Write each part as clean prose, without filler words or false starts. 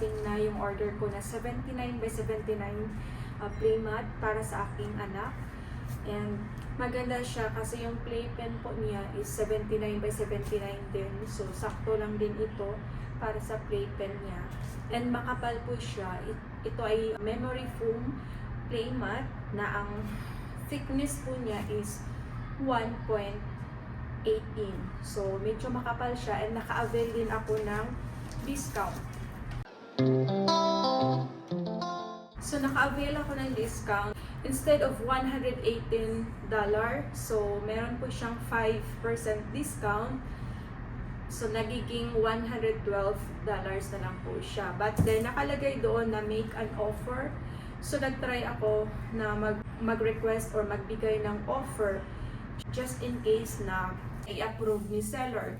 dumating na yung order ko na 79 by 79 playmat para sa aking anak. And maganda siya kasi yung playpen po niya is 79 by 79 din. So, sakto lang din ito para sa playpen niya. And makapal po siya. Ito ay memory foam playmat na ang thickness po niya is 1.18. So, medyo makapal siya and naka-avail din ako ng discount. So, naka-avail ako ng discount. Instead of $118, so meron po siyang 5% discount. So, nagiging $112 na lang po siya. But then, nakalagay doon na make an offer. So, nag-try ako na mag-request or magbigay ng offer just in case na i-approve ni seller.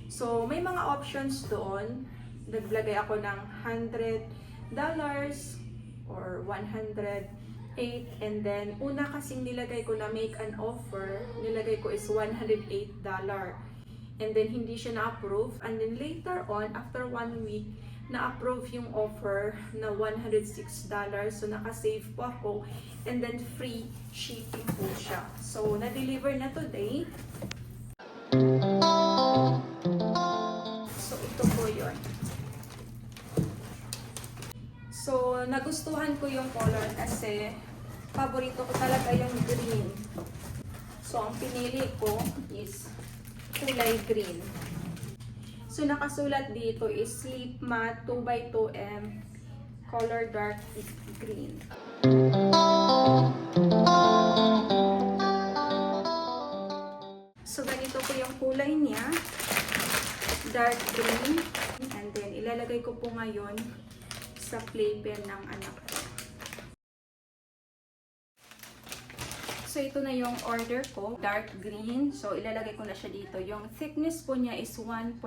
So, may mga options doon. Naglagay ako ng $100 or 108, and then una kasing nilagay ko na make an offer, nilagay ko is $108, and then hindi siya na-approve, and then later on, after 1 week, na-approve yung offer na $106, so naka-save po ako, and then free shipping po siya. So, na-deliver na today. So, ito po yun. So, nagustuhan ko yung color kasi paborito ko talaga yung green. So, ang pinili ko is kulay green. So, nakasulat dito is Sleep Matte 2x2M color dark green. So, ganito po yung kulay niya. Dark green. And then, ilalagay ko po ngayon sa playpen ng anak ko. So, ito na yung order ko. Dark green. So, ilalagay ko na siya dito. Yung thickness po niya is 1.18.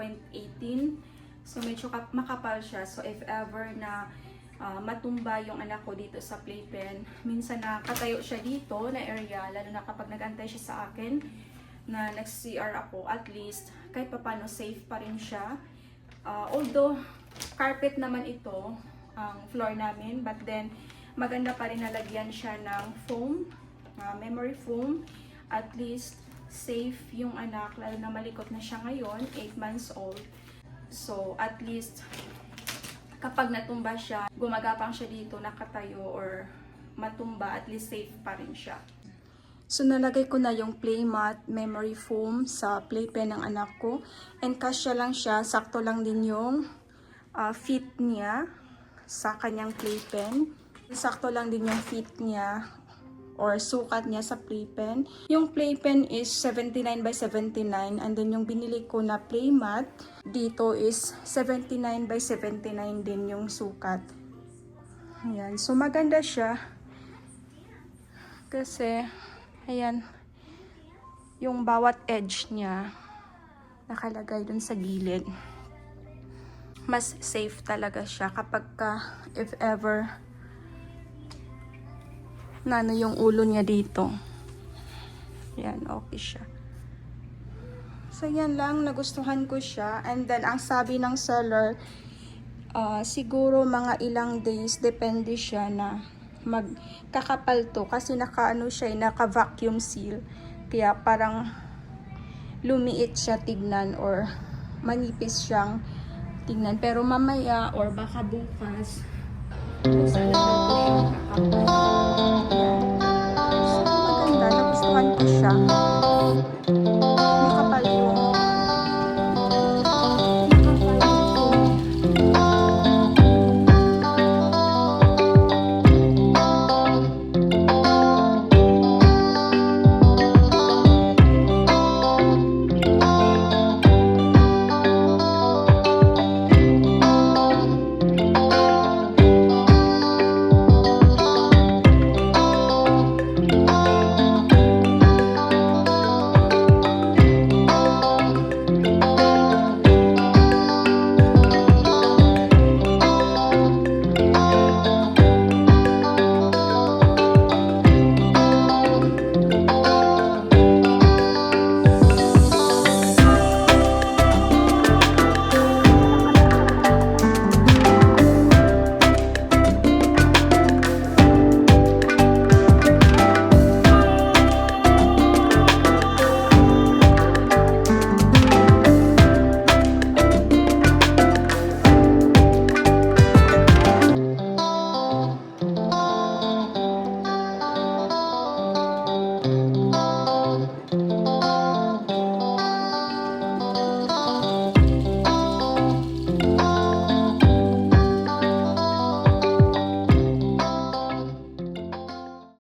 So, medyo makapal siya. So, if ever na matumba yung anak ko dito sa playpen, minsan nakatayo siya dito na area, lalo na kapag nag-antay siya sa akin, na nag-CR ako, at least, kahit papano safe pa rin siya. Although, carpet naman ito, ang floor namin, but then maganda pa rin nalagyan siya ng foam, memory foam, at least safe yung anak, lalo na malikot na siya ngayon, 8 months old. So at least kapag natumba siya, gumagapang siya dito, nakatayo or matumba, at least safe pa rin siya. So nalagay ko na yung playmat memory foam sa playpen ng anak ko, and kasya lang siya, sakto lang din yung fit niya sa kanyang playpen. Sakto lang din yung fit niya or sukat niya sa playpen. Yung playpen is 79 by 79, and then yung binili ko na playmat dito is 79 by 79 din yung sukat. Ayan. So maganda siya kasi ayan, yung bawat edge niya nakalagay dun sa gilid. Mas safe talaga siya kapag if ever na yung ulo niya dito. Yan, okay siya. So, yan lang. Nagustuhan ko siya. And then, ang sabi ng seller, siguro mga ilang days, depende siya na magkakapal to. Kasi naka-ano siya, naka-vacuum seal. Kaya parang lumiit siya tignan or manipis siyang tingnan, pero mamaya or baka bukas kung saan na po siya kakapal.